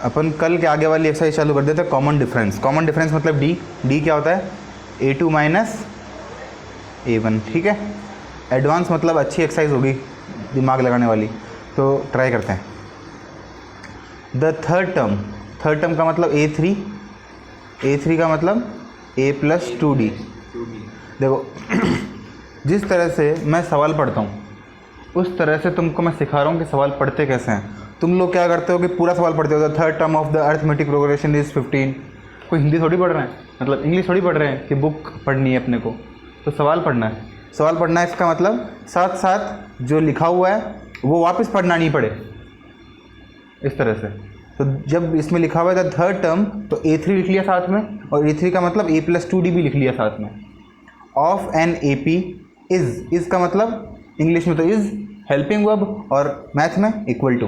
अपन कल के आगे वाली एक्सरसाइज चालू कर देते हैं। कॉमन डिफरेंस, कॉमन डिफरेंस मतलब डी, डी क्या होता है A2 माइनस A1, ठीक है। एडवांस मतलब अच्छी एक्सरसाइज होगी दिमाग लगाने वाली, तो ट्राई करते हैं। The third term, third term का मतलब A3, A3 का मतलब A प्लस 2D। देखो जिस तरह से मैं सवाल पढ़ता हूँ उस तरह से तुमको मैं सिखा रहा हूँ कि सवाल पढ़ते कैसे हैं। तुम लोग क्या करते हो कि पूरा सवाल पढ़ते हो, the third term of the arithmetic progression is 15। कोई हिंदी थोड़ी पढ़ रहे हैं, मतलब इंग्लिश थोड़ी पढ़ रहे हैं कि बुक पढ़नी है अपने को, तो सवाल पढ़ना है। सवाल पढ़ना है इसका मतलब साथ साथ जो लिखा हुआ है वो वापस पढ़ना नहीं पड़े, इस तरह से। तो जब इसमें लिखा हुआ है द थर्ड टर्म तो A3 लिख लिया साथ में, और A3 का मतलब A प्लस 2D भी लिख लिया साथ में। ऑफ एन AP इज़ का मतलब इंग्लिश में तो इज़ हेल्पिंग वर्ब और मैथ में इक्वल टू।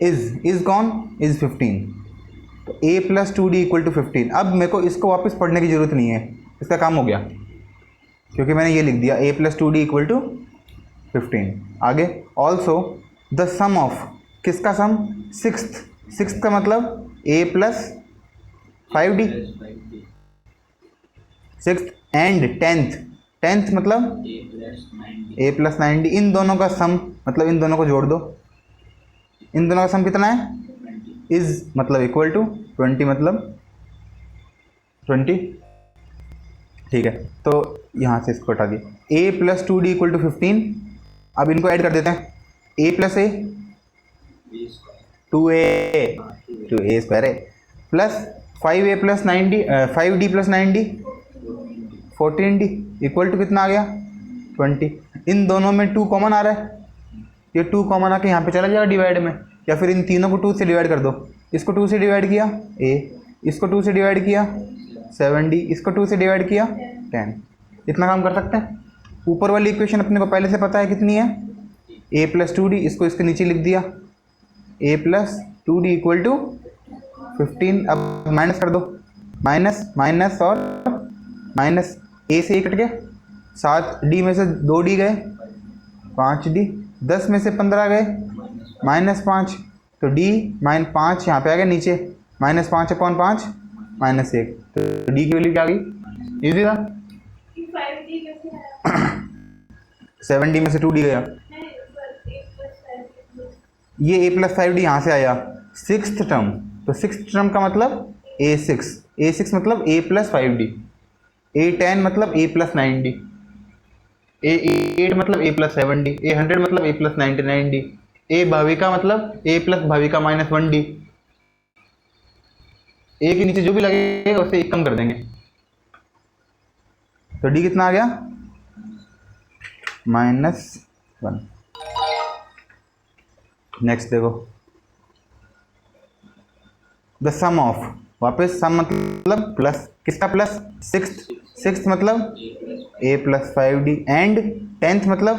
इज़ कौन, इज़ 15, तो A plus 2D equal to 15। अब मेरे को इसको वापस पढ़ने की ज़रूरत नहीं है, इसका काम हो गया क्योंकि मैंने ये लिख दिया A plus 2D equal to 15। आगे ऑल्सो द सम ऑफ, किसका सम, सिक्स्थ का मतलब A plus 5D, sixth and tenth मतलब A प्लस 9D। इन दोनों का सम मतलब इन दोनों को जोड़ दो, इन दोनों का सम कितना है, इज़ मतलब इक्वल टू 20 मतलब 20, ठीक है। तो यहाँ से इसको हटा दिया, A plus 2D equal to 15। अब इनको ऐड कर देते हैं, A plus A 2A square है plus 5A plus 9D 5D plus 9D 14D equal to कितना आ गया 20। इन दोनों में 2 कॉमन आ रहा है, ये 2 कॉमन आके यहाँ पे चला जाएगा डिवाइड में, या फिर इन तीनों को 2 से डिवाइड कर दो। इसको 2 से डिवाइड किया A, इसको 2 से डिवाइड किया 7D, इसको 2 से डिवाइड किया 10। इतना काम कर सकते हैं। ऊपर वाली इक्वेशन अपने को पहले से पता है कितनी है, A प्लस 2D, इसको इसके नीचे लिख दिया A plus 2D equal to 15। अब माइनस कर दो, माइनस माइनस और माइनस, A से A कट गया, 7D में से 2D गए 5D, 10 में से 15 गए -5, तो D -5 यहाँ पे आ गया नीचे, -5/5 -1, तो D की वैल्यू क्या आ गई, इजी था। 7D में से 2D गया, ये A प्लस 5D यहाँ से आया। सिक्स्थ टर्म, तो सिक्स्थ टर्म का मतलब A6 मतलब A प्लस 5D, A10 मतलब A प्लस 9D, A8 मतलब A प्लस 7D, A100 मतलब A plus 99D, A Bhavika मतलब A plus Bhavika -1D। A के नीचे जो भी लगेगा उससे एक कम कर देंगे, तो D कितना आ गया -1। नेक्स्ट देखो, द सम ऑफ, वापस सम मतलब प्लस, किसका प्लस, सिक्स्थ मतलब A plus 5D and tenth मतलब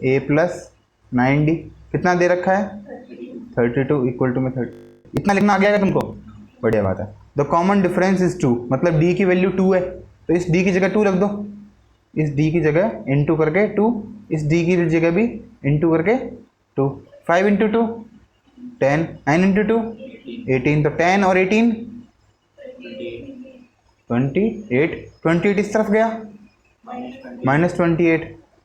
A प्लस 9D। कितना दे रखा है 32 इक्वल टू में 30। इतना लिखना आ गया तुमको, बढ़िया बात है। द कॉमन डिफरेंस इज 2, मतलब D की वैल्यू 2 है तो इस D की जगह 2 रख दो, इस D की जगह इंटू करके 2, इस D की जगह भी इंटू करके 2, 5 इंटू 2 10, 9 इंटू 2 18, तो 10 और 18 28 इस तरफ गया -28,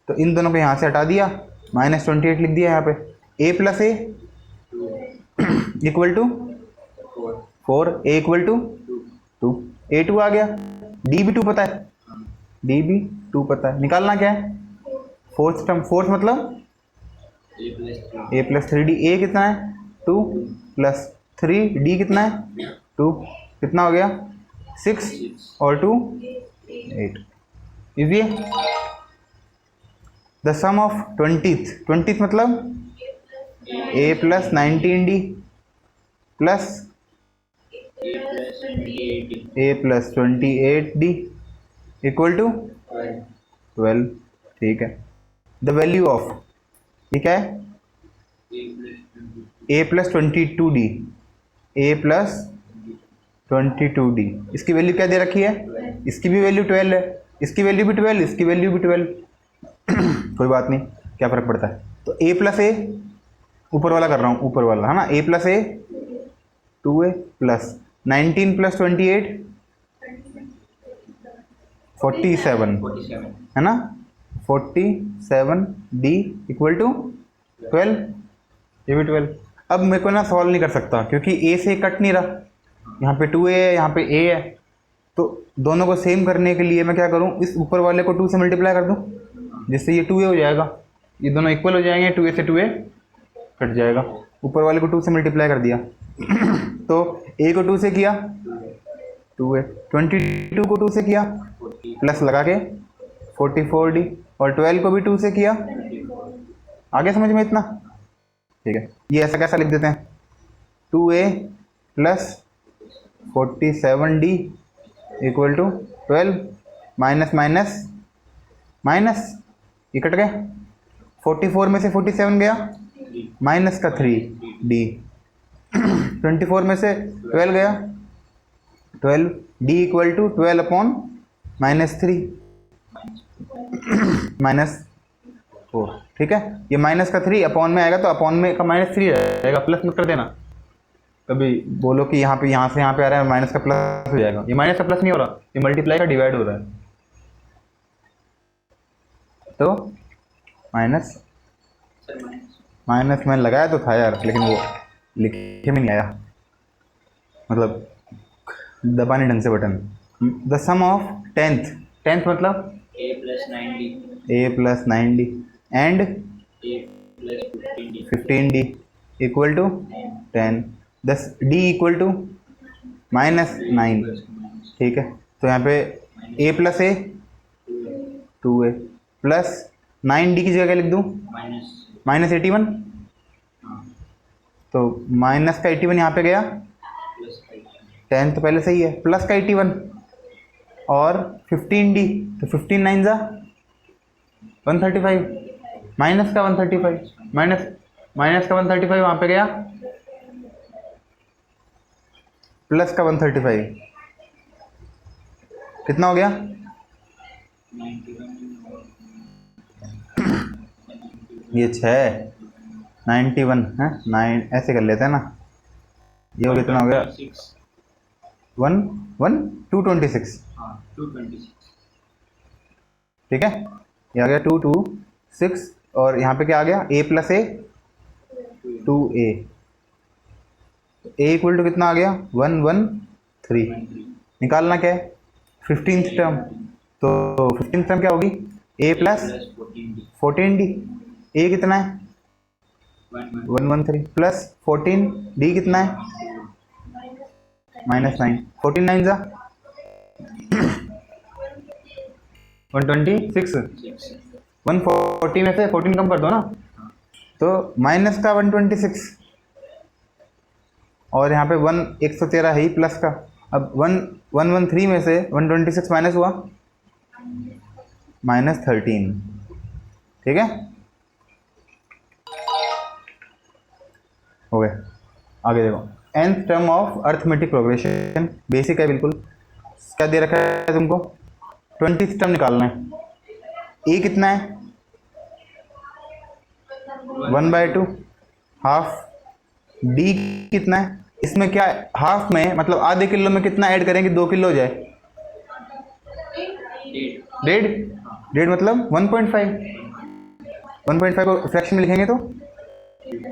तो इन दोनों को यहाँ से हटा दिया, -28 लिख दिया यहाँ पे। A plus A equal to 4, A equal to 2, A2 आ गया, D भी 2 पता है, D भी 2 पता है। निकालना क्या है, फोर्थ टर्म, फोर्थ मतलब A प्लस 3D, A कितना है 2 प्लस 3D कितना है 2, कितना हो गया 6 और 2 8, इजी है। द सम ऑफ 20th मतलब A plus 19D plus A प्लस 28D इक्वल टू 12, ठीक है। द वैल्यू ऑफ, ये क्या है A plus 22D, A plus 22D, इसकी वैल्यू क्या दे रखी है, इसकी भी वैल्यू 12 है, इसकी वैल्यू भी 12, इसकी वैल्यू भी 12 कोई बात नहीं, क्या फ़र्क पड़ता है। तो A प्लस A ऊपर वाला कर रहा हूँ, ऊपर वाला है ना, a plus A 2a plus 19 plus 28 47 है ना, 47 d इक्वल टू 12, ये भी 12। अब मेरे को ना सॉल्व नहीं कर सकता क्योंकि a से कट नहीं रहा, यहाँ पे 2a है, यहाँ पे a है, तो दोनों को सेम करने के लिए मैं क्या करूँ, इस ऊपर वाले को 2 से मल्टीप्लाई कर दूँ, जिससे ये 2a हो जाएगा, ये दोनों इक्वल हो जाएंगे, 2a से 2a कट जाएगा। ऊपर वाले को 2 से मल्टीप्लाई कर दिया तो a को 2 से किया 2a, 22 को 2 से किया प्लस लगा के 44d, और 12 को भी 2 से किया। आगे समझ में इतना? ठीक है, ये ऐसा कैसा लिख देते हैं, 2a plus 47d equal to 12 minus minus minus, ये कट गया, 44 में से 47 गया, माइनस का 3d 24 में से 12 गया, 12 d equal to 12 upon minus 3 minus 4। ठीक है, ये माइनस का 3 अपॉन में आएगा तो अपॉन में का माइनस 3 आएगा, प्लस मत कर देना, कभी बोलो कि यहाँ पे यहाँ से यहाँ पे आ रहा है माइनस का प्लस हो जाएगा, ये माइनस का प्लस नहीं हो रहा, ये मल्टीप्लाई का डिवाइड हो रहा है, तो माइनस माइनस मैंने लगाया तो था यार, लेकिन वो लिखे में नहीं आया, मतलब दबाने ढंग से button. The sum of tenth मतलब a plus 9d a plus 9d and a plus 15d equal to 10, दस d इक्वल टू माइनस 9। ठीक है, तो यहाँ पे a plus A 2a plus 9d की जगह क्या लिख दूँ, माइनस 81, तो माइनस का 81 यहाँ पे गया, 10 तो पहले सही है, प्लस का 81 और 15d, तो 15 9 जा 135, माइनस का 135, माइनस का 135 वहाँ पे गया, प्लस का 135, कितना हो गया, ये 91 है, 9 ऐसे कर लेते हैं ना, ये कितना हो गया 226। ठीक है, ये आ गया 226, और यहाँ पे क्या आ गया, a plus A 2a, a equal to कितना आ गया 113। निकालना क्या है 15th टर्म, तो 15th टर्म क्या होगी, a प्लस 14d, a कितना है 113 प्लस 14d कितना है माइनस 9, 14 9 जा 126, 140 में से 14 कम कर दो ना, तो माइनस का 126, और यहाँ पे 113 है ही प्लस का, अब 113 में से 126 माइनस हुआ माइनस 13। ठीक है, हो गया। आगे देखो, nth term of arithmetic progression, basic है बिल्कुल। क्या दे रखा है तुमको, 20th टर्म निकालना है, a कितना है 1/2, हाफ, d कितना है, इसमें क्या है हाफ में मतलब आधे किलो में कितना ऐड करेंगे 2 किलो हो जाए, डेढ़ मतलब 1.5 को फ्रैक्शन में लिखेंगे तो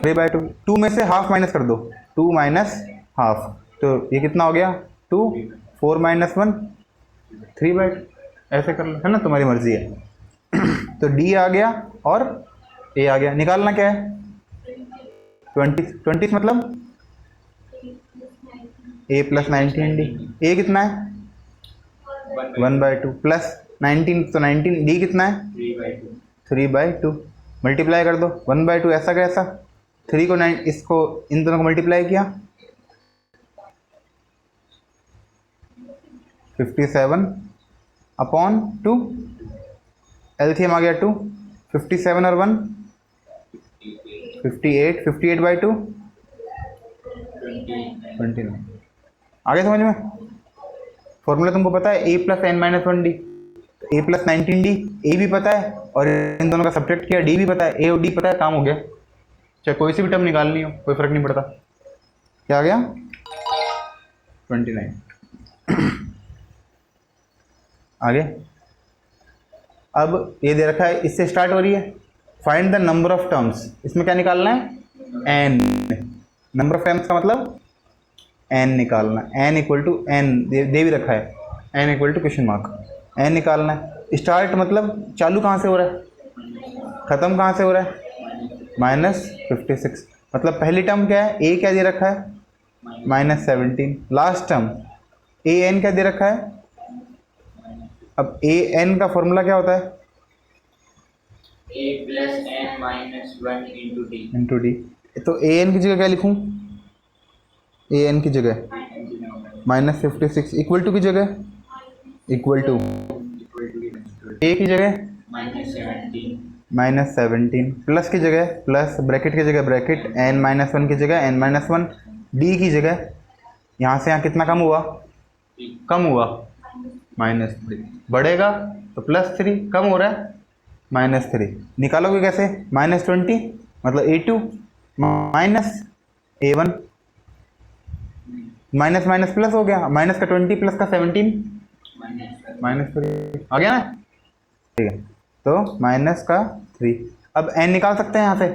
3/2, 2 में से हाफ माइनस कर दो, 2 माइनस हाफ, तो ये कितना हो गया 2, 4 माइनस 1 3/2, ऐसे कर लो, है ना, तुम्हारी मर्जी है। तो d आ गया और a आ गया, निकालना क्या है 20 मतलब a प्लस 19d, a कितना है 1/2 प्लस 19, तो 19d कितना है 3/2, मल्टीप्लाई कर दो 1/2 ऐसा कैसा, 3 को 9 इसको इन दोनों को मल्टीप्लाई किया 57 अपॉन 2, एलसीएम आ गया 2, 57 और 1 58/2 29। आगे समझ में, फॉर्मूला तुमको पता है a plus n minus 1d, a plus 19d, a भी पता है और इन दोनों का सब्ट्रैक्ट किया, d भी पता है, a और d पता है, काम हो गया। चाहे कोई सी भी टर्म निकालनी हो, कोई फर्क नहीं पड़ता। क्या आ गया? 29। आगे अब ये दे रखा है, इससे स्टार्ट हो रही है। Find the number of terms, इसमें क्या निकालना है? n। नंबर ऑफ टर्म्स का मतलब n निकालना, n इक्वल टू n दे भी रखा है, n equal to question mark, n निकालना है। स्टार्ट मतलब चालू कहाँ से हो रहा है, ख़त्म कहाँ से हो रहा है? -56। मतलब पहली टर्म क्या है? a क्या दे रखा है? -17। लास्ट टर्म a n क्या दे रखा है? अब a n का फॉर्मूला क्या होता है? A plus n minus 1 into d. Into D. तो a n की जगह क्या लिखूं? a n की जगह -56 इक्वल टू की जगह इक्वल टू a की जगह Minus 17. -17 प्लस की जगह प्लस, ब्रैकेट की जगह ब्रैकेट, n-1 की जगह n-1, d की जगह यहाँ से यहाँ कितना कम हुआ? कम हुआ -3, बढ़ेगा तो +3, कम हो रहा है -3। निकालोगे कैसे? -20 मतलब a2 minus a1, minus minus plus हो गया, माइनस का 20 प्लस का 17 -3 आ गया ना? ठीक है, तो माइनस का 3। अब n निकाल सकते हैं यहाँ से,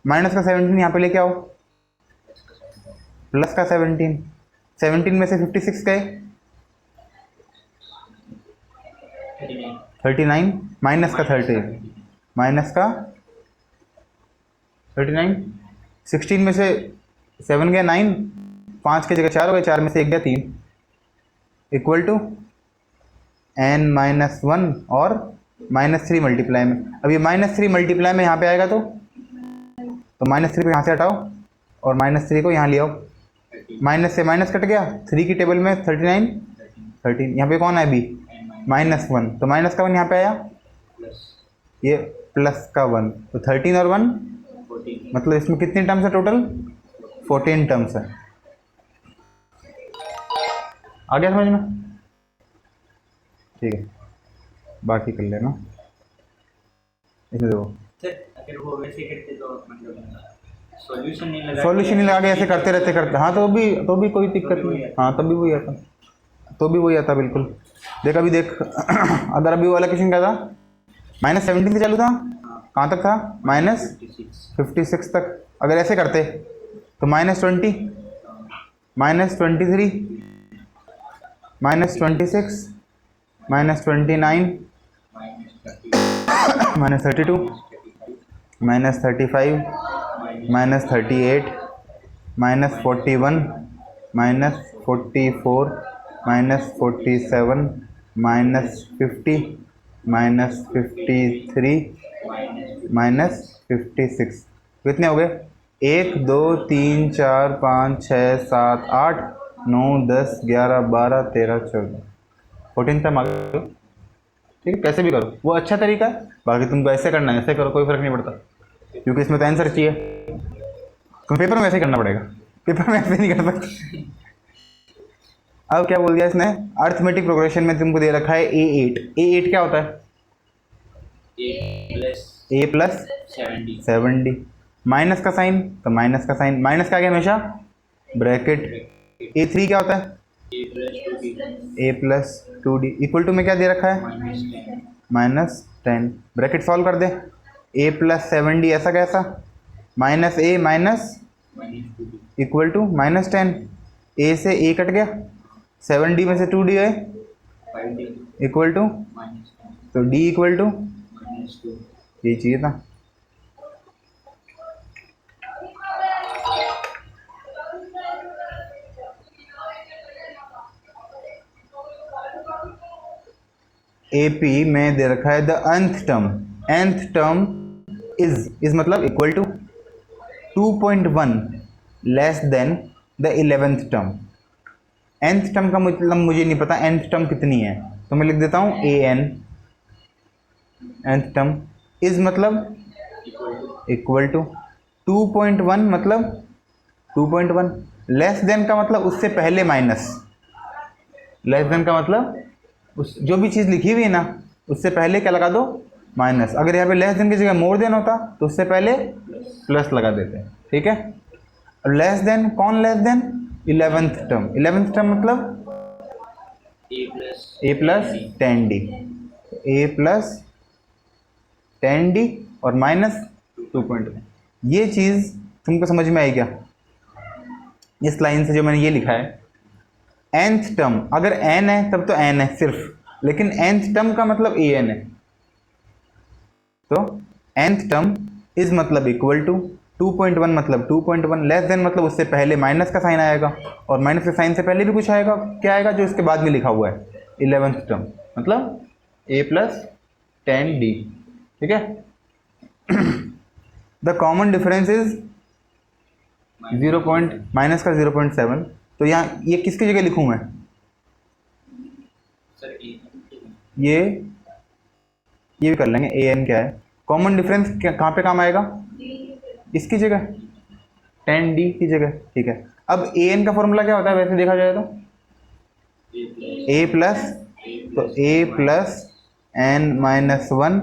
माइनस का 17 यहाँ पे लेके आओ, प्लस का 17 में से 56 गए 39, माइनस का 30, माइनस का 39, 16 में से 7 गया 9, 5 की जगह 4 हो गए, 4 में से 1 गया 3, इक्वल टू n-1 और -3 मल्टीप्लाई में। अब ये -3 मल्टीप्लाई में यहाँ पे आएगा तो -3 को यहाँ से हटाओ और -3 को यहाँ ले आओ, माइनस से माइनस कट गया, 3 की टेबल में 39, 13, यहाँ पे कौन है अभी? -1, तो माइनस का 1 यहाँ पे आया, ये प्लस का 1, तो 13 और 1 मतलब इसमें कितनी टर्म्स है टोटल? 14 टर्म्स है। आ गया समझ में? ठीक है, बाकी कर लेना। इसमें देखो अगर वो वैसे करते तो मतलब सॉल्यूशन नहीं लगा के ऐसे करते रहते, हाँ तो भी कोई दिक्कत नहीं, हाँ तब भी वही आता, बिल्कुल। देख अभी देख अगर अभी वाला क्वेश्चन क्या था? -17 से चालू था, कहाँ तक था? -56 तक। अगर ऐसे करते तो -20, -23, -26, -29, -32, -35, -38, -41, -44, -47, -50, -53, -56। कितने हो गए? 1 2 3 4 5 6 7 8 9 10 11 12 13 14, 14 तक आ गए। ठीक है, कैसे भी करो, वो अच्छा तरीका है। बाकी तुमको ऐसे करना है, ऐसे करो, कोई फर्क नहीं पड़ता, क्योंकि इसमें तो आंसर चाहिए। तुम पेपर में ऐसे करना पड़ेगा, पेपर में ऐसे नहीं कर सकते। अब क्या बोल दिया इसने? अर्थमेटिक प्रोग्रेशन में तुमको दे रखा है A8। A8 क्या होता है? A प्लस 70, माइनस का साइन, तो माइनस का साइन, माइनस का क्या हमेशा? ब्रैकेट। A3 क्या होता है? A plus 2D equal to में क्या दे रखा है? -10, ब्रैकेट सॉल्व कर दे। A प्लस 7D ऐसा कैसा? -A minus equal to -10, A से A कट गया, 7D में से 2D है इक्वल टू, तो D इक्वल टू ये चाहिए था। AP में दे रखा है द nth टर्म इज मतलब equal to 2.1 less than the 11th term. nth term का मतलब मुझे नहीं पता nth टर्म कितनी है, तो मैं लिख देता हूँ an। nth टर्म इज मतलब इक्वल टू 2.1 मतलब 2.1, लेस देन का मतलब उससे पहले माइनस, लेस देन का मतलब उस जो भी चीज़ लिखी हुई है ना उससे पहले क्या लगा दो? माइनस, अगर यहाँ पे लेस देन की जगह मोर देन होता तो उससे पहले प्लस लगा देते, ठीक है। लेस देन, कौन less than? 11th term, 11th term मतलब a plus 10d, a plus 10d और माइनस 2.1। ये चीज़ तुमको समझ में आई क्या? इस लाइन से जो मैंने ये लिखा है, nth टर्म, अगर n है तब तो n है सिर्फ, लेकिन nth टर्म का मतलब an है, तो nth टर्म इज मतलब इक्वल टू 2.1 मतलब 2.1, लेस देन मतलब उससे पहले माइनस का साइन आएगा, और माइनस के साइन से पहले भी कुछ आएगा, क्या आएगा? जो इसके बाद में लिखा हुआ है 11th टर्म, मतलब a प्लस 10d, ठीक है। The common difference is minus का 0.7, तो यहाँ ये किसकी जगह लिखूँ मैं? ये भी कर लेंगे, an क्या है, कॉमन डिफरेंस कहाँ पे काम आएगा? इसकी जगह, 10d की जगह, ठीक है। अब an का फॉर्मूला क्या होता है वैसे देखा जाए तो? a प्लस, तो a plus n minus 1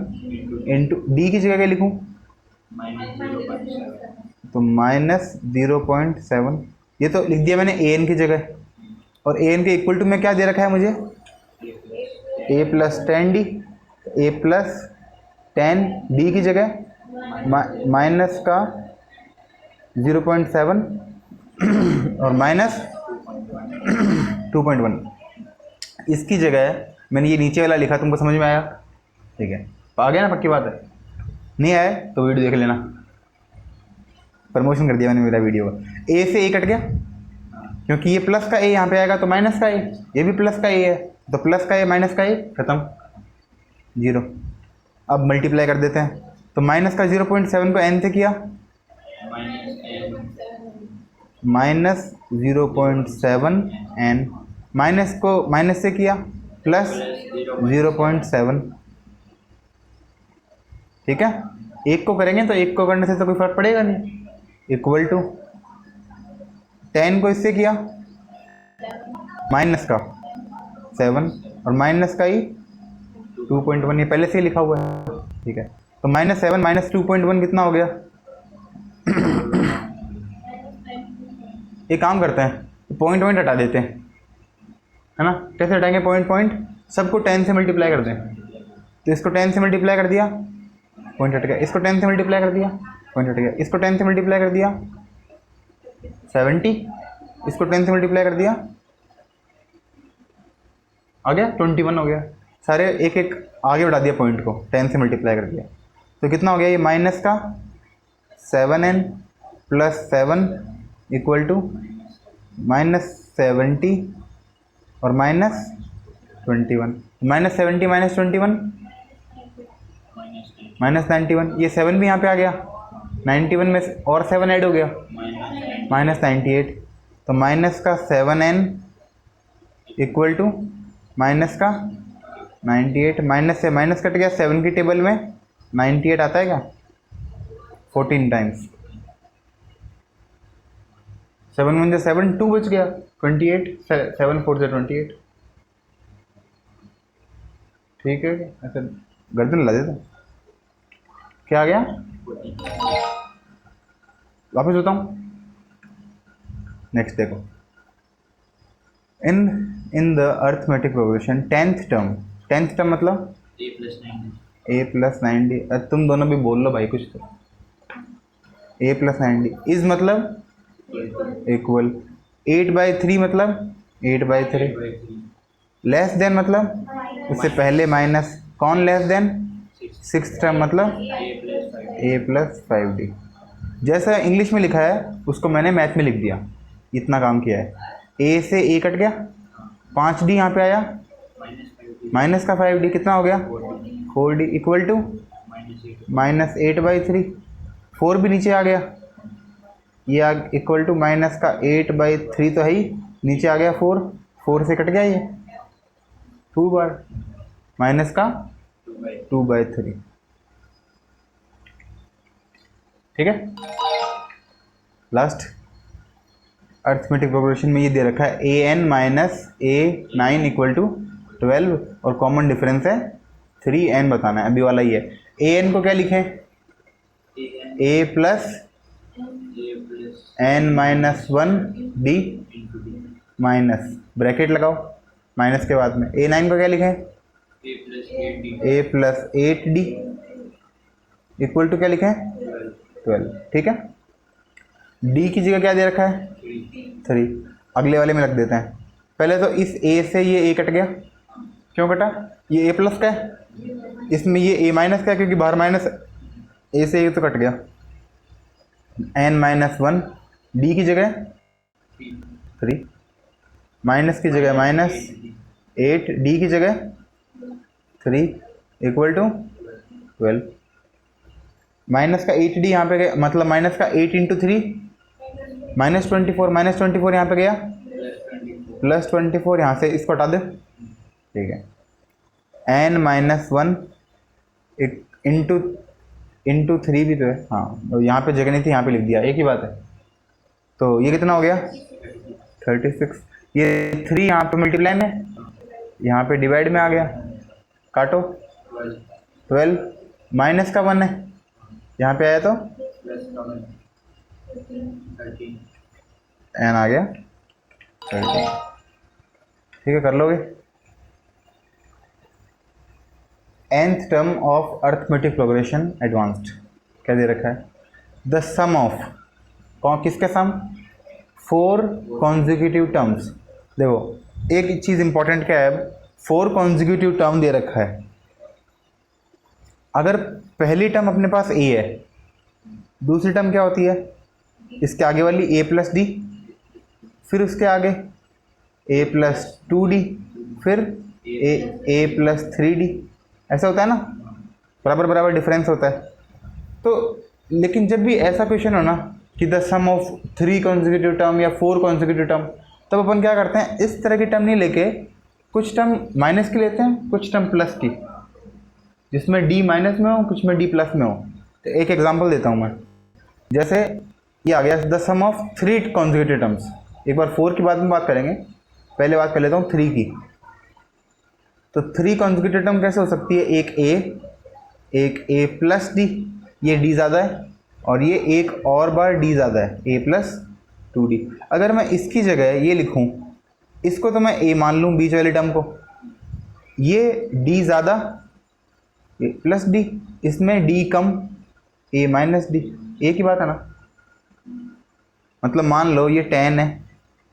into D की जगह क्या लिखूँ? तो माइनस 0.7, ये तो लिख दिया मैंने an की जगह, और an के इक्वल टू में क्या दे रखा है मुझे? a plus 10d, a plus 10d की जगह माइनस का 0.7 और माइनस 2.1, इसकी जगह मैंने ये नीचे वाला लिखा, तुमको समझ में आया? ठीक है, तो आ गया ना, पक्की बात है। नहीं आया तो वीडियो देख लेना, प्रमोशन कर दिया मैंने मेरा वीडियो का। ए से ए कट गया, क्योंकि ये प्लस का ए यहाँ पे आएगा तो माइनस का ए, ये भी प्लस का ए है, तो प्लस का ए माइनस का ए खत्म, 0। अब मल्टीप्लाई कर देते हैं, तो माइनस का 0.7 को n से किया, माइनस 0.7 n, माइनस को माइनस से किया प्लस 0.7, ठीक है। एक को करेंगे तो एक को करने से तो कोई फर्क पड़ेगा नहीं, इक्वल टू 10 को इससे किया माइनस का 7 और माइनस का ही 2.1, ये पहले से ही लिखा हुआ है, ठीक है। तो माइनस 7 माइनस 2.1 कितना हो गया? एक काम करते हैं, पॉइंट हटा देते हैं, है ना। कैसे हटाएंगे पॉइंट? सबको 10 से मल्टीप्लाई कर दें, तो इसको 10 से मल्टीप्लाई कर दिया, पॉइंट हट गया, इसको 10 से मल्टीप्लाई कर दिया, पॉइंट हट गया, इसको 10 से मल्टीप्लाई कर दिया 70, इसको 10 से मल्टीप्लाई कर दिया, आ गया 21 हो गया। सारे एक एक आगे बढ़ा दिया पॉइंट को, 10 से मल्टीप्लाई कर दिया, तो कितना हो गया? ये माइनस का 7n plus 7 equal to minus 70 और माइनस 21, माइनस 70 माइनस 21 माइनस 91, ये 7 भी यहाँ पे आ गया, 91 में और 7 ऐड हो गया, माइनस 98, तो माइनस का 7n इक्वल टू माइनस का 98, माइनस से माइनस कट गया, 7 की टेबल में 98 आता है क्या? 14 टाइम्स, 7 1 जो 7, 2 बच गया 28, 7 4 से 28, ठीक है। ऐसे गर्दन ला देता, क्या आ गया? वापस होता हूँ, नेक्स्ट देखो, in the arithmetic progression 10th term मतलब a प्लस 9d, तुम दोनों भी बोल लो भाई कुछ तो, a प्लस 9d इज मतलब इक्वल 8/3 मतलब 8/3, लेस देन मतलब उससे पहले माइनस, कौन लेस देन? 6th टर्म मतलब a प्लस 5d, जैसा इंग्लिश में लिखा है उसको मैंने मैथ में लिख दिया, इतना काम किया है। a से a कट गया, 5d यहाँ पे आया, माइनस का 5d कितना हो गया? 4d इक्वल टू माइनस 8/3, 4 भी नीचे आ गया, ये इक्वल टू माइनस का 8/3 तो है ही, नीचे आ गया 4 से कट गया ये 2 बार, माइनस का 2/3, ठीक है। लास्ट अर्थमेटिक प्रोग्रेशन में ये दे रखा है an minus a9 equal to 12 और कॉमन डिफरेंस है 3n बताना है, अभी वाला ही है। an को क्या लिखें? a plus n minus 1 d minus, bracket लगाओ माइनस के बाद में। a9 को क्या लिखें? a plus 8d equal to क्या लिखें? 12। ठीक है, d की जगह क्या दे रखा है? 3। अगले वाले में रख देते हैं। पहले तो इस a से ये a कट गया। क्यों कटा? ये a प्लस का है, इसमें ये a माइनस का है, क्योंकि बाहर माइनस, a से a तो कट गया। n माइनस 1 d की जगह 3, माइनस की जगह माइनस 8, d की जगह 3 इक्वल टू 12। माइनस का 8d यहाँ पे गया, मतलब माइनस का 8 इंटू 3 माइनस 24, माइनस 24 यहाँ पे गया प्लस 24, यहाँ से इसको हटा दे। ठीक है, n माइनस 1 इंटू 3 भी तो है, हाँ यहाँ पे जगह नहीं थी, यहाँ पे लिख दिया, एक ही बात है। तो ये कितना हो गया? 36। ये 3 यहाँ पे मल्टीप्लाई में, यहाँ पे डिवाइड में आ गया, काटो 12, माइनस का 1 है, यहाँ पे आया तो n आ गया 13। ठीक है, कर लोगे? nth term of arithmetic progression advanced क्या दे रखा है? द सम ऑफ, कौन किसके सम? 4 कॉन्जिक्यूटिव टर्म्स। देखो एक चीज़ इंपॉर्टेंट क्या है, 4 कॉन्जिक्यूटिव टर्म दे रखा है। अगर पहली टर्म अपने पास a है, दूसरी टर्म क्या होती है? इसके आगे वाली a प्लस डी, फिर उसके आगे a प्लस 2d, फिर a प्लस 3d। ऐसा होता है ना, बराबर बराबर डिफरेंस होता है। तो लेकिन जब भी ऐसा क्वेश्चन हो ना कि the sum of 3 consecutive term या 4 कॉन्जिक्यूटिव टर्म, तब अपन क्या करते हैं, इस तरह की टर्म नहीं लेके कुछ टर्म माइनस की लेते हैं, कुछ टर्म प्लस की, जिसमें d माइनस में हो, कुछ में d प्लस में हो। तो एक एग्जांपल देता हूँ मैं, जैसे ये आ गया the sum of 3 consecutive terms. एक बार 4 की बाद में बात करेंगे, पहले बात कर लेता हूँ 3 की। तो 3 कॉन्जिक्यूटिव टर्म कैसे हो सकती है? एक a प्लस डी, ये d ज़्यादा है, और ये एक और बार d ज़्यादा है, a प्लस 2d। अगर मैं इसकी जगह ये लिखूँ, इसको तो मैं a मान लूँ बीच वाली टर्म को, ये d ज़्यादा a प्लस डी, इसमें d come a minus D, एक ही बात है ना। मतलब मान लो ये 10 है,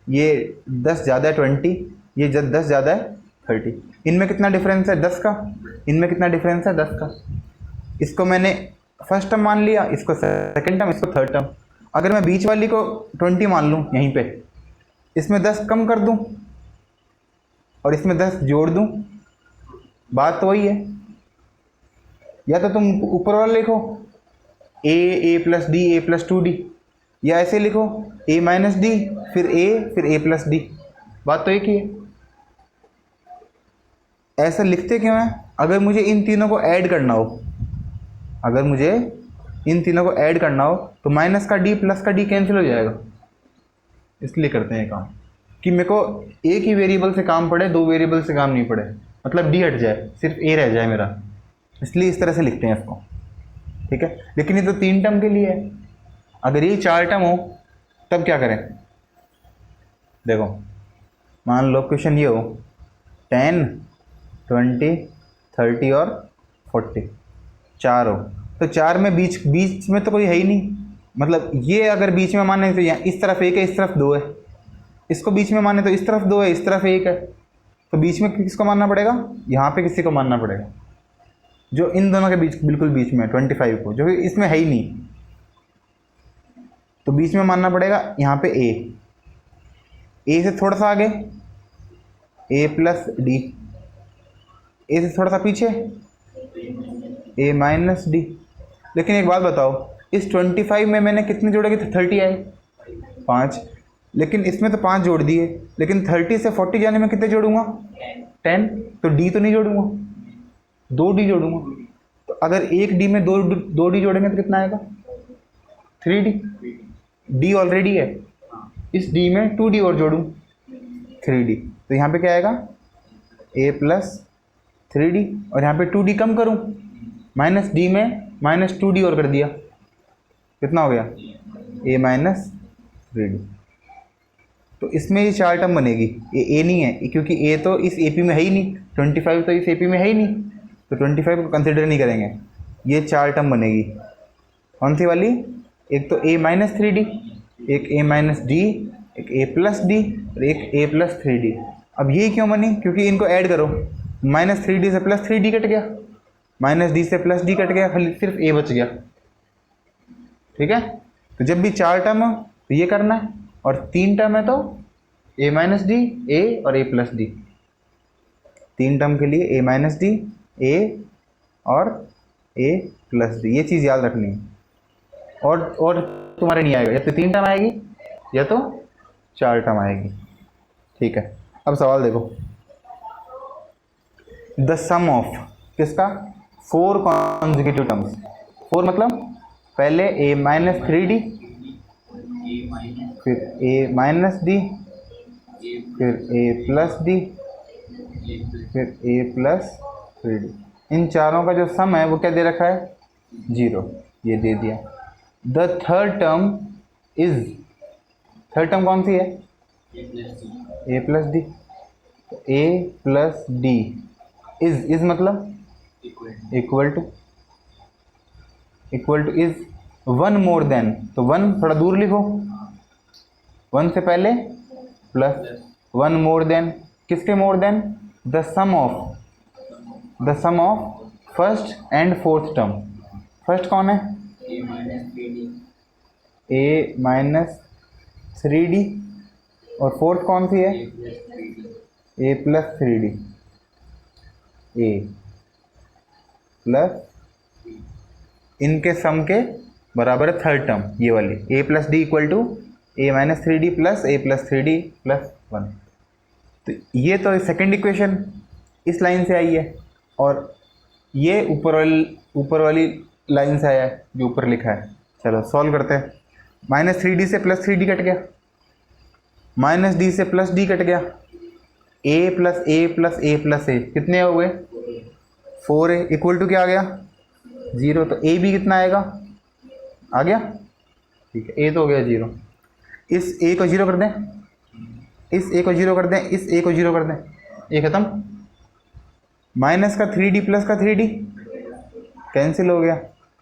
ये 10 ज़्यादा है 20, ये 10 ज़्यादा है 30। इनमें कितना डिफरेंस है? 10 का। इनमें कितना डिफरेंस है? 10 का। इसको मैंने फर्स्ट टर्म मान लिया, इसको सेकंड टर्म, इसको थर्ड टर्म। अगर मैं बीच वाली को 20 मान लूँ यहीं पे, इसमें 10 कम कर दूँ और इसमें 10 जोड़ दूँ, बात तो वही है। या तो तुम ऊपर वाला लिखो a प्लस डी, a प्लस 2d, या ऐसे लिखो a माइनस डी, फिर a प्लस डी, बात तो एक ही है। ऐसा लिखते क्यों है? अगर मुझे इन तीनों को ऐड करना हो, अगर मुझे इन तीनों को ऐड करना हो तो माइनस का d प्लस का d कैंसिल हो जाएगा। इसलिए करते हैं काम कि मेरे को एक ही वेरिएबल से काम पड़े, 2 वेरिएबल से काम नहीं पड़े, मतलब d हट जाए, सिर्फ a रह जाए मेरा। इसलिए इस तरह से लिखते हैं इसको। ठीक है, लेकिन ये तो 3 टर्म के लिए है। अगर ये 4 टर्म हो तब क्या करें? देखो मान लो क्वेश्चन ये हो 10, 20, 30 और 40, 4 हो, तो 4 में बीच में तो कोई है ही नहीं। मतलब ये अगर बीच में माने तो यहाँ इस तरफ 1 है, इस तरफ 2 है, इसको बीच में माने तो इस तरफ 2 है, इस तरफ 1 है, तो बीच में किसको मानना पड़ेगा? यहाँ पे किसी को मानना पड़ेगा, जो इन दोनों के बीच बिल्कुल बीच में 25 को, जो कि इसमें है ही नहीं, तो बीच में मानना पड़ेगा यहाँ पे a से थोड़ा सा आगे a प्लस डी, a से थोड़ा सा पीछे a माइनस डी। लेकिन एक बात बताओ, इस 25 में मैंने कितने जोड़े थे? 30 आए, 5, लेकिन इसमें तो 5 जोड़ दिए, लेकिन 30 से 40 जाने में कितने जोड़ूंगा? 10, तो d तो नहीं जोड़ूंगा, 2d जोड़ूंगा। तो अगर एक d में 2d जोड़ेंगे तो कितना आएगा? 3d। d ऑलरेडी है, इस d में 2d और जोड़ूं 3d, तो यहाँ पे क्या आएगा? a प्लस 3D, और यहाँ पे 2D कम करूँ, माइनस डी में माइनस 2D और कर दिया, कितना हो गया a माइनस 3D। तो इसमें ये 4 टर्म बनेगी, ये a नहीं है क्योंकि a तो इस AP में है ही नहीं, 25 तो इस AP में है ही नहीं, तो 25 को कंसिडर नहीं करेंगे। ये 4 टर्म बनेगी, कौन सी वाली, एक तो a माइनस 3D, एक a माइनस डी, एक a प्लस डी और एक a प्लस 3D। अब ये क्यों बनी, क्योंकि इनको ऐड करो, माइनस 3D से प्लस 3D कट गया, माइनस डी से प्लस डी कट गया, खाली सिर्फ a बच गया। ठीक है, तो जब भी 4 टर्म हो तो ये करना है, और 3 टर्म है तो a माइनस डी, a और a प्लस डी। 3 टर्म के लिए a माइनस डी, a और a प्लस डी, ये चीज़ याद रखनी है। और तुम्हारे नहीं आएगा, या तो 3 टर्म आएगी या तो 4 टर्म आएगी। ठीक है, अब सवाल देखो, द सम ऑफ किसका, 4 कॉन्जिक्यूटिव टर्म्स, 4 मतलब पहले a माइनस 3D, फिर a माइनस डी, फिर a प्लस डी, फिर a प्लस 3D। इन चारों का जो सम है वो क्या दे रखा है, 0, ये दे दिया। The third term is, third term कौन सी है, a प्लस डी, a प्लस डी इज मतलब equal to is 1 more than, तो 1 थोड़ा दूर लिखो, 1 से पहले प्लस 1 मोर देन, किसके more than, the sum of first and fourth term. First कौन है, a माइनस 3D, और फोर्थ कौन सी है, a plus 3D, a plus, इनके सम के बराबर है थर्ड टर्म, ये वाली a plus D equal to a minus 3D plus a plus 3D plus 1। तो ये तो सेकंड इक्वेशन इस लाइन से आई है, और ये ऊपर वाली लाइन से आया है जो ऊपर लिखा है। चलो सॉल्व करते हैं। माइनस 3D से प्लस 3D कट गया, माइनस डी से प्लस डी कट गया, a plus a plus a plus a कितने हो गए, 4a इक्वल टू क्या आ गया, 0। तो a भी कितना आएगा, आ गया, ठीक है, a तो हो गया 0। इस a को 0 कर दें, इस a को 0 कर दें, इस a को 0 कर दें, ये खत्म। माइनस का 3D प्लस का 3D कैंसिल हो गया।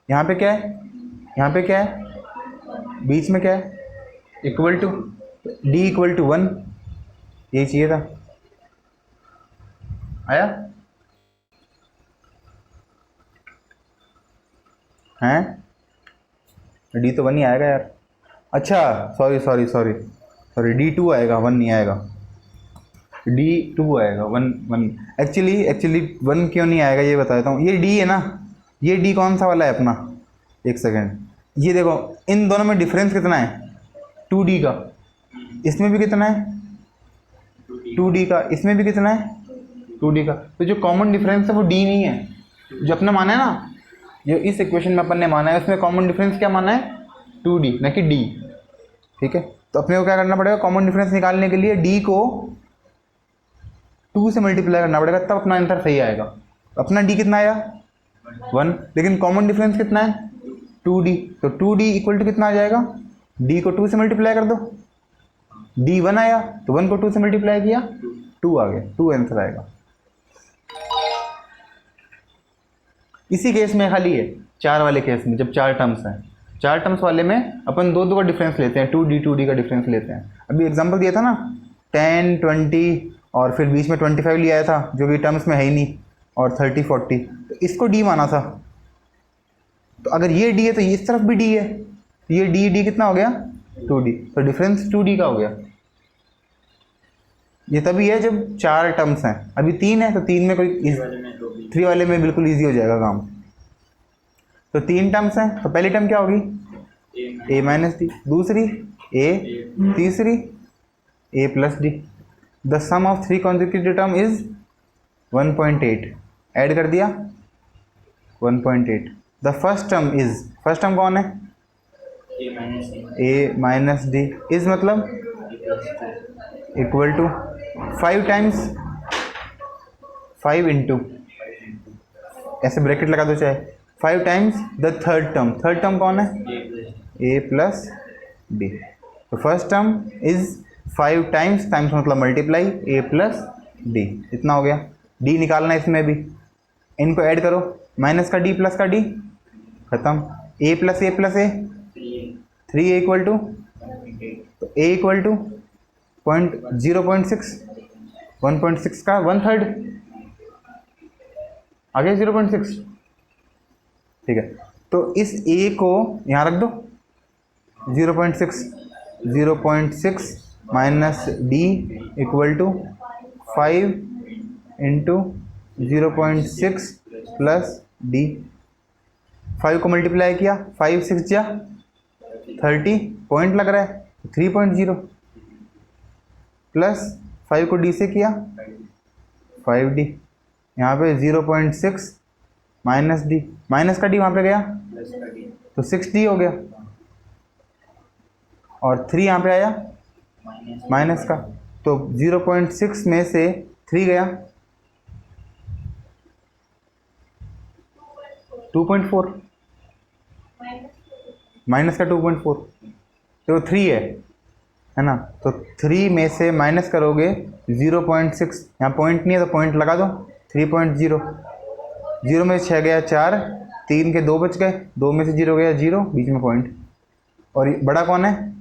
यहाँ पे क्या है, यहाँ पे क्या है, बीच में क्या है, equal to, d equal to 1, यही चाहिए था। आया हैं, d तो 1 ही आएगा यार। अच्छा सॉरी d2 आएगा, 1 नहीं आएगा, d2 आएगा, 1 एक्चुअली 1 क्यों नहीं आएगा ये बता देता हूँ। ये d है ना, ये d कौन सा वाला है अपना, एक सेकेंड, ये देखो इन दोनों में डिफरेंस कितना है, 2d का, इसमें भी कितना है 2d का, इसमें भी कितना है 2d का। तो जो कॉमन डिफरेंस है वो d नहीं है, जो अपने माना है ना, जो इस इक्वेशन में अपन ने माना है उसमें कॉमन डिफरेंस क्या माना है, 2d ना कि d। ठीक है, तो अपने को क्या करना पड़ेगा, कॉमन डिफरेंस निकालने के लिए d को 2 से मल्टीप्लाई करना पड़ेगा, तब अपना आंसर सही आएगा। अपना d कितना आया 1, लेकिन कॉमन डिफरेंस कितना है 2d, तो 2d इक्वल टू कितना आ जाएगा, d को 2 से मल्टीप्लाई कर दो, d 1 आया तो 1 को 2 से मल्टीप्लाई किया 2 आ गया, 2 आंसर आएगा। इसी केस में खाली है 4 वाले केस में, जब 4 टर्म्स हैं, 4 टर्म्स वाले में अपन 2 का डिफरेंस लेते हैं, 2d का डिफरेंस लेते हैं। अभी एग्जांपल दिया था ना 10 20 और फिर बीच में 25 लिया था जो कि टर्म्स में है ही नहीं, और 30 40, तो इसको d माना था। तो अगर ये d है तो इस तरफ भी d है, तो ये d कितना हो गया 2d, तो डिफरेंस 2d का हो गया। ये तभी है जब 4 टर्म्स हैं, अभी 3 है तो 3 में कोई 3 वाले में बिल्कुल ईजी हो जाएगा काम। तो 3 टर्म्स हैं, तो पहली टर्म क्या होगी, a माइनस डी, दूसरी a, तीसरी a plus D. The sum of 3 consecutive term is 1.8, add कर दिया 1.8। The first term is, first term कौन है, a माइनस डी, इज मतलब इक्वल टू 5 टाइम्स 5 इंटू ऐसे ब्रैकेट लगा दो चाहे, 5 टाइम्स द थर्ड टर्म कौन है, ए प्लस बी। तो first term is 5 times, times मतलब मल्टीप्लाई, ए प्लस डी, इतना हो गया। डी निकालना है इसमें भी, इनको ऐड करो, माइनस का डी प्लस का डी, खत्म। A plus A 3 A equal to, तो ए इक्वल टू 0.6, 1.6 का 1/3 आ गया 0.6, ठीक है। तो इस ए को यहाँ रख दो, 0.6 minus D equal to 5 into 0.6 plus D. 5 को मल्टीप्लाई किया, 5 6 जा 30, पॉइंट लग रहा है 3.0 प्लस 5 को डी से किया 5d, यहाँ पे 0.6 माइनस डी, माइनस का डी वहाँ पे गया तो 6d हो गया, और 3 यहाँ पे आया माइनस का, तो 0.6 में से 3 गया 2.4, माइनस का 2.4, तो 3 है ना। तो 3 में से माइनस करोगे 0.6, यहाँ पॉइंट नहीं है तो पॉइंट लगा दो, 3.0, 0 में से 6 गया 4, 3 के 2 बच गए, 2 में से 0 गया 0, बीच में पॉइंट। और बड़ा कौन है,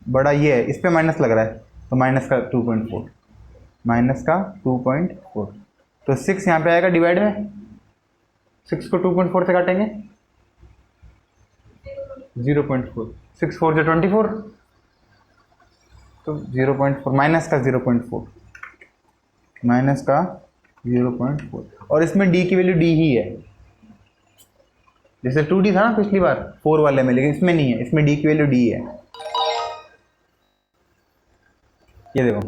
बड़ा ये है, इस पे माइनस लग रहा है तो माइनस का 2.4, माइनस का 2.4। तो 6 यहाँ पे आएगा डिवाइड में, 6 को 2.4 से काटेंगे 0.4, 6 4 से 24, तो 0.4 माइनस का 0.4, माइनस का 0.4। और इसमें d की वैल्यू d ही है, जैसे 2d था ना पिछली बार 4 वाले में, लेकिन इसमें नहीं है, इसमें d की वैल्यू d है। ये देखो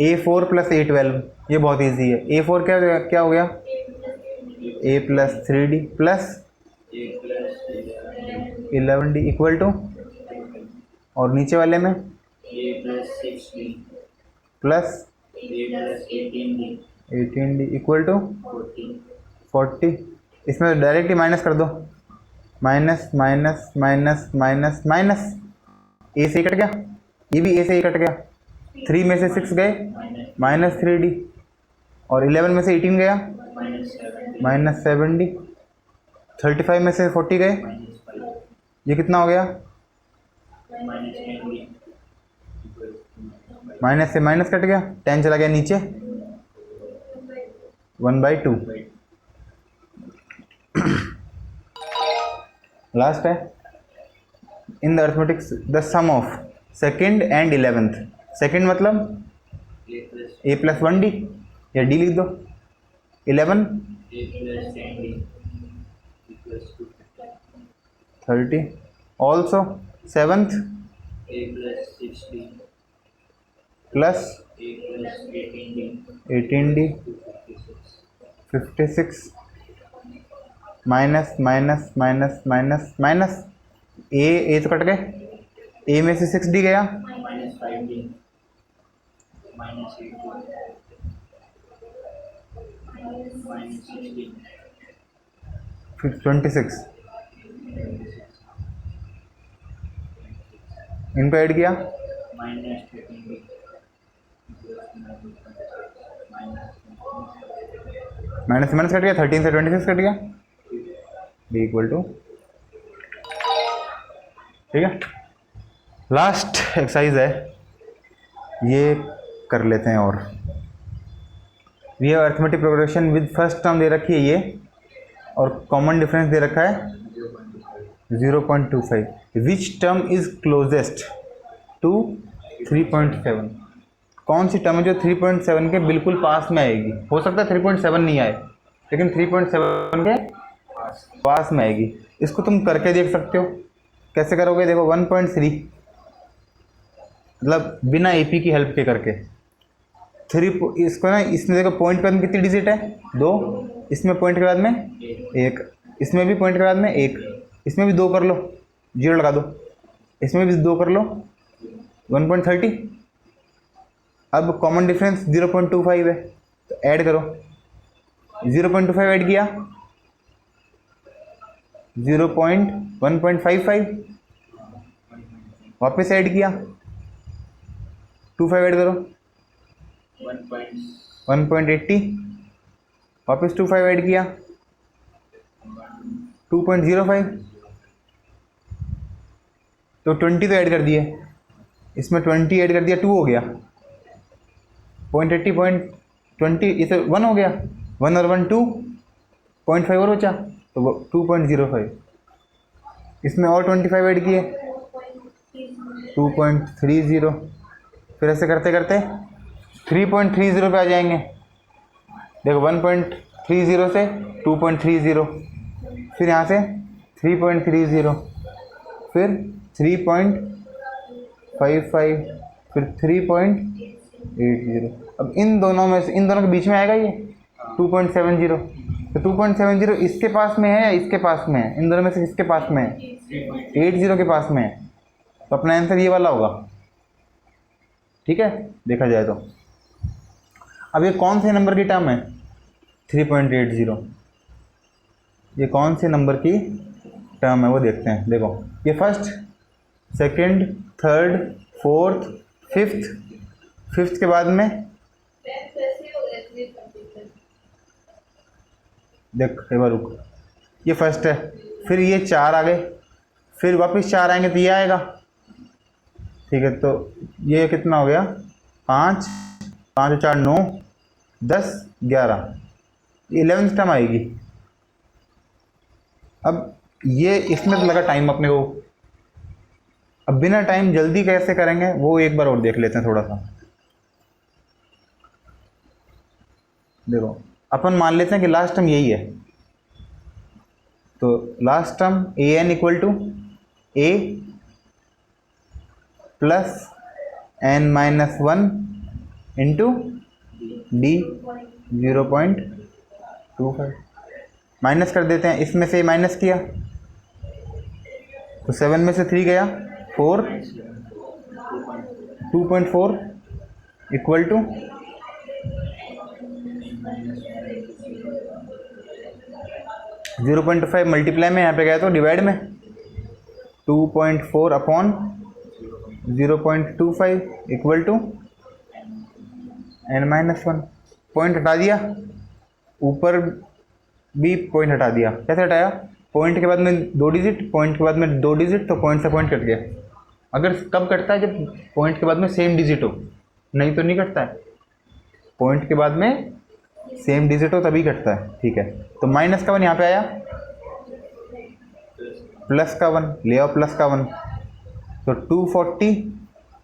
a4 प्लस a12, ये बहुत इजी है। a4 क्या हो गया, a plus 3d plus 11d equal to, और नीचे वाले में प्लस 18d इक्वल टू 40। इसमें डायरेक्ट ही माइनस कर दो, minus minus minus minus minus, A से ही कट गया, ये भी ए से ही कट गया, 3 में से 6 गए माइनस 3d, और 11 में से 18 गया माइनस 7d, 35 में से 40 गए, ये कितना हो गया, माइनस से माइनस कट गया, 10 चला गया नीचे, 1/2। लास्ट है, in the arithmetics the sum of second and 11th। Second मतलब a प्लस 1d, या d लिख दो, 11 30, also 7th plus 18d 56, minus minus minus minus minus, A तो कट गए, ए में से 6d गया, फिर 26, इनको ऐड किया, माइनस से माइनस कट गया, 13 से 26 कट गया, b इक्वल टू, ठीक है। लास्ट एक्सरसाइज है, ये कर लेते हैं। और we have arithmetic progression with first term दे रखी है ये, और कॉमन डिफरेंस दे रखा है 0.25। Which term is closest to 3.7, कौन सी टर्म है जो 3.7 के बिल्कुल पास में आएगी। हो सकता है 3.7 नहीं आए, लेकिन 3.7 के पास में आएगी। इसको तुम करके देख सकते हो, कैसे करोगे, देखो 1.3, मतलब बिना एपी की हेल्प के करके 3, इसको ना, इसमें देखो पॉइंट के बाद में कितनी डिजिट है, 2, इसमें पॉइंट के बाद में 1, इसमें भी पॉइंट के बाद में 1, इसमें भी 2 कर लो, 0 लगा दो, इसमें भी 2 कर लो, 1.30। अब कॉमन डिफरेंस 0.25 है, तो ऐड करो, 0.25 ऐड किया 1.55, वापस ऐड किया 25 ऐड करो 1.80, वापस 25 ऐड किया 2.05, तो 20 तो ऐड कर दिए, इसमें 20 ऐड कर दिया 2 हो गया 0.80 0.20, इसे 1 हो गया 1 और 1 2.5 और बचा तो 2.05, इसमें और 25 ऐड किए 2.30, फिर ऐसे करते करते 3.30 पे आ जाएंगे। देखो 1.30 से 2.30, फिर यहाँ से 3.30, फिर 3.55, फिर 3.80। अब इन दोनों में से, इन दोनों के बीच में आएगा ये 2.70, तो 2.70 इसके पास में है या इसके पास में है? इन दोनों में से किसके पास में है? 80 के पास में है, तो अपना आंसर ये वाला होगा। ठीक है, देखा जाए तो अब ये कौन से नंबर की टर्म है? 3.80, ये कौन से नंबर की टर्म है वो देखते हैं। देखो ये first, second, third, fourth, fifth के बाद में देख एक बार रुक, ये फर्स्ट है, फिर ये 4 आ गए, फिर वापस 4 आएंगे तो ये आएगा। ठीक है, तो ये कितना हो गया? 5 5 4 9 10 11, 11th टर्म आएगी। अब ये इसमें तो लगा टाइम अपने को, अब बिना टाइम जल्दी कैसे करेंगे वो एक बार और देख लेते हैं थोड़ा सा। देखो अपन मान लेते हैं कि लास्ट टर्म यही है, तो last term an equal to a plus n-1 into d 0.25, माइनस कर देते हैं, इसमें से माइनस किया तो 7 में से 3 गया 4, 2.4 इक्वल टू 0.5 मल्टीप्लाई में, यहाँ पे गया तो डिवाइड में 2.4 upon 0.25 equal to n-1, point हटा दिया, ऊपर भी पॉइंट हटा दिया। कैसे हटाया? पॉइंट के बाद में 2 डिजिट, पॉइंट के बाद में 2 डिजिट, तो पॉइंट से पॉइंट कट गया। अगर कब कटता है? जब पॉइंट के बाद में सेम डिजिट हो, नहीं तो नहीं कटता है। पॉइंट के बाद में सेम डिजिट हो तभी कटता है। ठीक है, तो माइनस का 1 यहाँ पे आया, प्लस का 1 ले आओ, प्लस का 1, तो 240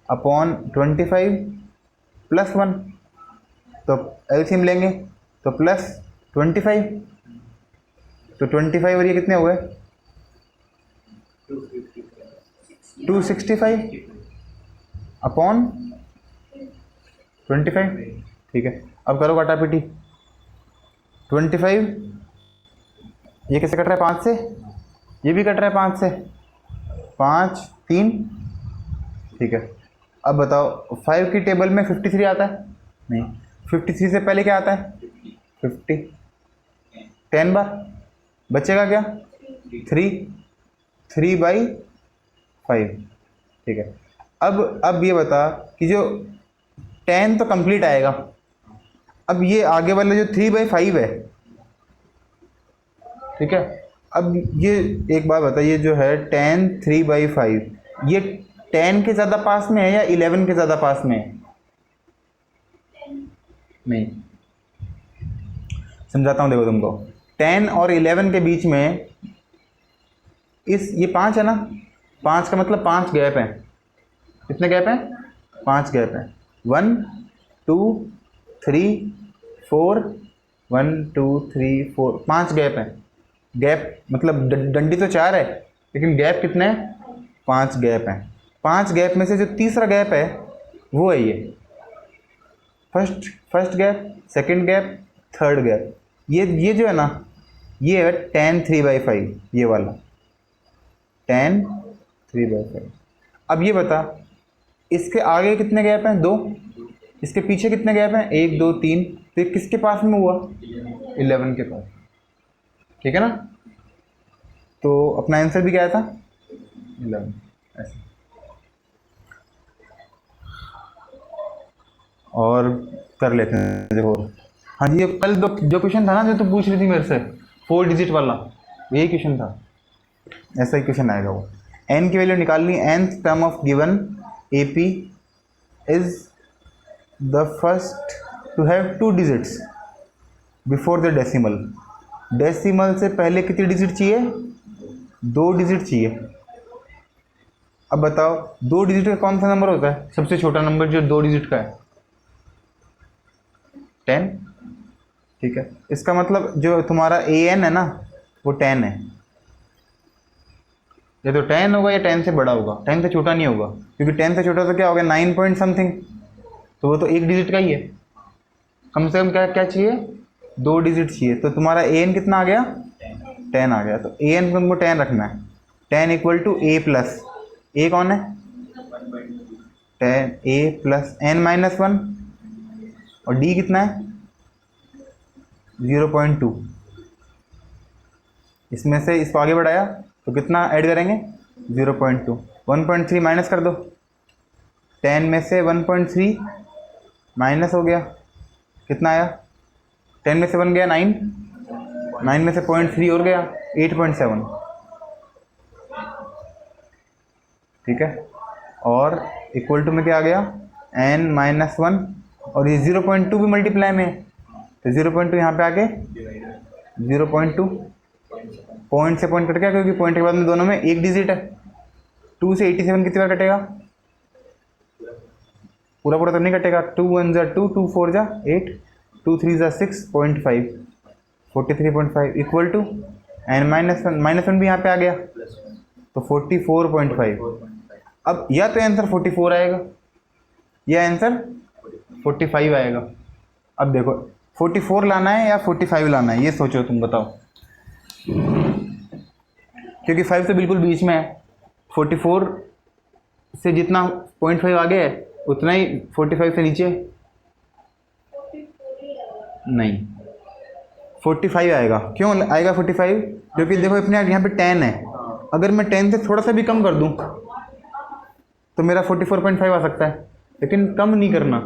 अपॉन 25 प्लस 1, तो एलसीएम लेंगे तो प्लस 25, तो 25 और ये कितने हुए? 265 अपॉन 25। ठीक है, अब करो काटापीटी। 25 ये कैसे कट रहा है? 5 से, ये भी कट रहा है 5 से, 5 3। ठीक है, अब बताओ 5 की टेबल में 53 आता है? नहीं, 53 से पहले क्या आता है? 50, 10 बार बचेगा क्या? 3/5। ठीक है, अब ये बता कि जो 10 तो कंप्लीट आएगा, अब ये आगे वाला जो 3/5 है, ठीक है, अब ये एक बात बता, ये जो है 10 3/5, ये 10 के ज़्यादा पास में है या 11 के ज़्यादा पास में है? नहीं, समझाता हूँ, देखो तुमको। 10 और 11 के बीच में ये 5 है ना, 5 का मतलब 5 गैप है। कितने गैप हैं? 5 गैप हैं। 1 2 3 4, 1 2 3 4, 5 गैप हैं। गैप मतलब डंडी तो 4 है, लेकिन गैप कितने हैं? 5 गैप हैं। 5 गैप में से जो तीसरा गैप है वो है ये first gap, second gap, third gap. ये जो है ना, ये है 10 3/5, ये वाला 10 3/5। अब ये बता, इसके आगे कितने गैप हैं? 2। इसके पीछे कितने गैप हैं? 1 2 3। तो ये किसके पास में हुआ? 11 के पास। ठीक है ना? तो अपना आंसर भी क्या आया था 11 ऐसे। और कर लेते हैं देखो। हाँ जी, ये कल जो क्वेश्चन था ना जो तू पूछ रही थी मेरे से 4 डिजिट वाला, यही क्वेश्चन था, ऐसा ही क्वेश्चन आएगा वो। एन की वैल्यू निकालनी, nth term of given A P is the first to have 2 digits before the decimal. Decimal से पहले कितनी डिजिट चाहिए? 2 डिजिट चाहिए। अब बताओ 2 डिजिट का कौन सा नंबर होता है सबसे छोटा नंबर जो 2 डिजिट का है? 10। ठीक है, इसका मतलब जो तुम्हारा ए एन है ना वो 10 है। या तो 10 होगा या 10 से बड़ा होगा, 10 से छोटा नहीं होगा, क्योंकि 10 से छोटा तो क्या होगा 9 पॉइंट समथिंग, तो वो तो 1 डिजिट का ही है। कम से कम क्या क्या चाहिए? 2 डिजिट चाहिए। तो तुम्हारा ए एन कितना आ गया? 10 आ गया। तो ए एन तुमको 10 रखना है। 10 इक्वल टू ए प्लस, ए कौन है? 10 ए प्लस एन माइनस 1, और डी कितना है? 0.2। इसमें से इसको आगे बढ़ाया तो कितना ऐड करेंगे? 0.2। 1.3 माइनस कर दो, 10 में से 1.3 माइनस हो गया, कितना आया? 10 में से 1 गया 9, 9 में से 0.3 और गया 8.7। ठीक है, और इक्वल टू में क्या आ गया? n माइनस 1, और ये 0.2 भी मल्टीप्लाई में है, तो 0.2 यहाँ पे आके 0.2, पॉइंट से पॉइंट कट गया क्योंकि पॉइंट के बाद में दोनों में 1 डिजिट है। 2 से 87 कितनी बार कटेगा? पूरा पूरा तो नहीं कटेगा। 2 1 जा 2, 2 4 जा 8, 2 3 जा 6.5, 43.5 equal to N minus one भी यहाँ पे आ गया तो 44.5। अब या तो आंसर 44 आएगा या आंसर 45 आएगा। अब देखो 44 लाना है या 45 लाना है, ये सोचो तुम बताओ, क्योंकि 5 तो बिल्कुल बीच में है। 44 से जितना 0.5 आगे है उतना ही 45 से नीचे नहीं, 45 आएगा। क्यों आएगा 45? क्योंकि देखो अपने यहाँ पे 10 है, अगर मैं 10 से थोड़ा सा भी कम कर दूं तो मेरा 44.5 आ सकता है, लेकिन कम नहीं करना,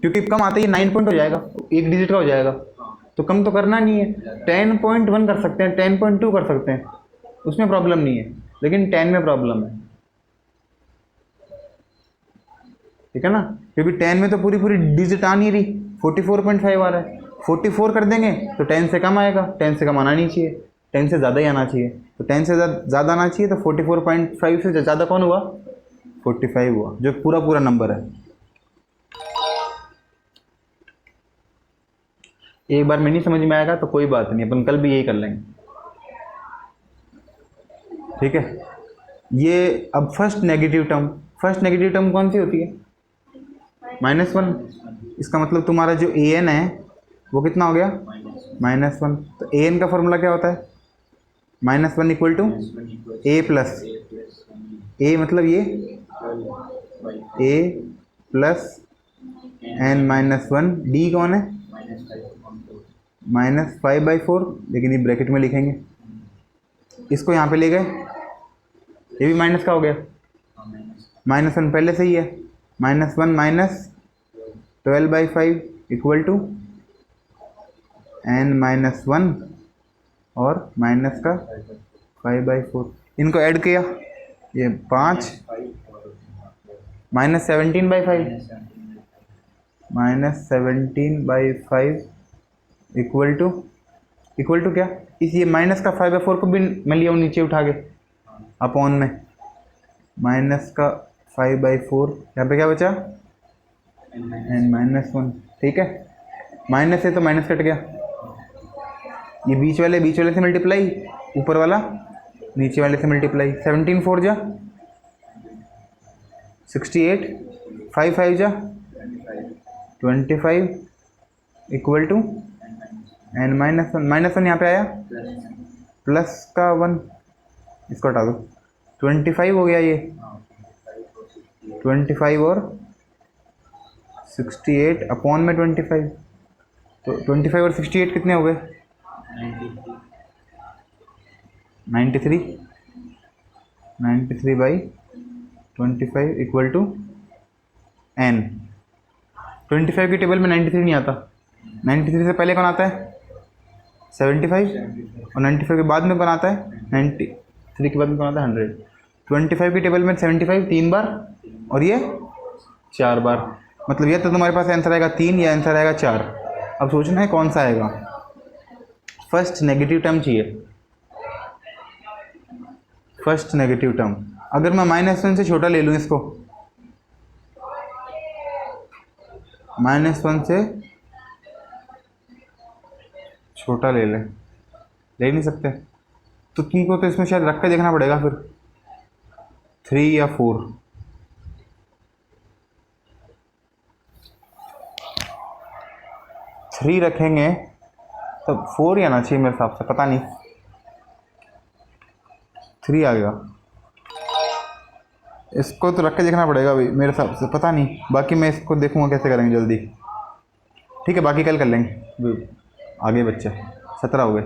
क्योंकि कम आते ही 9 पॉइंट हो जाएगा, 1 डिजिट का हो जाएगा, तो कम तो करना नहीं है। 10.1 कर सकते हैं, 10.2 कर सकते हैं, उसमें प्रॉब्लम नहीं है, लेकिन 10 में प्रॉब्लम है। ठीक है ना, क्योंकि 10 में तो पूरी पूरी डिजिट आ नहीं रही, 44.5 आ रहा है। 44 कर देंगे तो 10 से कम आएगा, 10 से कम आना नहीं चाहिए, 10 से ज़्यादा ही आना चाहिए, तो 10 से ज़्यादा आना चाहिए, तो 44.5 से ज़्यादा कौन हुआ? 45 हुआ, जो पूरा पूरा नंबर है। एक बार में नहीं समझ में आएगा तो कोई बात नहीं, अपन कल भी यही कर लेंगे। ठीक है, ये अब फर्स्ट नेगेटिव टर्म कौन सी होती है? -1। इसका मतलब तुम्हारा जो ए एन है वो कितना हो गया? -1। तो ए एन का फॉर्मूला क्या होता है? -1 इक्वल टू ए प्लस, ए मतलब ये ए प्लस एन -1, डी कौन है? -5/4, लेकिन ये ब्रैकेट में लिखेंगे, इसको यहाँ पे ले गए, ये भी माइनस का हो गया, -1 पहले से ही है, -1 माइनस 12/5 इक्वल टू n-1 और माइनस का 5/4, इनको ऐड किया ये 5 -17/5 -17/5 इक्वल टू क्या? इस ये माइनस का 5/4 को भी मैं लिया हूँ नीचे उठा के अपॉन में, माइनस का 5/4, यहाँ पे क्या बचा? n-1। ठीक है, माइनस है तो माइनस कट गया, ये बीच वाले से मल्टीप्लाई, ऊपर वाला नीचे वाले से मल्टीप्लाई, 17 4 जा 68, 5 5 जा 25 इक्वल टू n-1 यहाँ पे आया प्लस का 1, इसको हटा दो, 25 हो गया ये, 25 और 68 अपॉन में 25, तो 25 और 68 कितने हो गए? 93 बाई 25 इक्वल टू n। 25 की टेबल में 93 नहीं आता, 93 से पहले कौन आता है 75, और 95 के बाद में कौन आता है 93 के बाद में कौन आता है 100। 25 की टेबल में 75 3 बार और ये 4 बार, मतलब ये तो तुम्हारे पास आंसर आएगा 3 या आंसर आएगा 4। अब सोचना है कौन सा आएगा। फर्स्ट नेगेटिव टर्म चाहिए, फर्स्ट नेगेटिव टर्म। अगर मैं -1 से छोटा ले लूँ इसको, -1 से छोटा ले नहीं सकते, तो तुमको तो इसमें शायद रख के देखना पड़ेगा फिर 3 या 4। थ्री रखेंगे तब 4 ही आना चाहिए मेरे हिसाब से, पता नहीं 3 आ गया। इसको तो रख के देखना पड़ेगा भाई मेरे हिसाब से, पता नहीं, बाकी मैं इसको देखूंगा कैसे करेंगे जल्दी। ठीक है, बाकी कल कर लेंगे, आगे बच्चे 17 हो गए।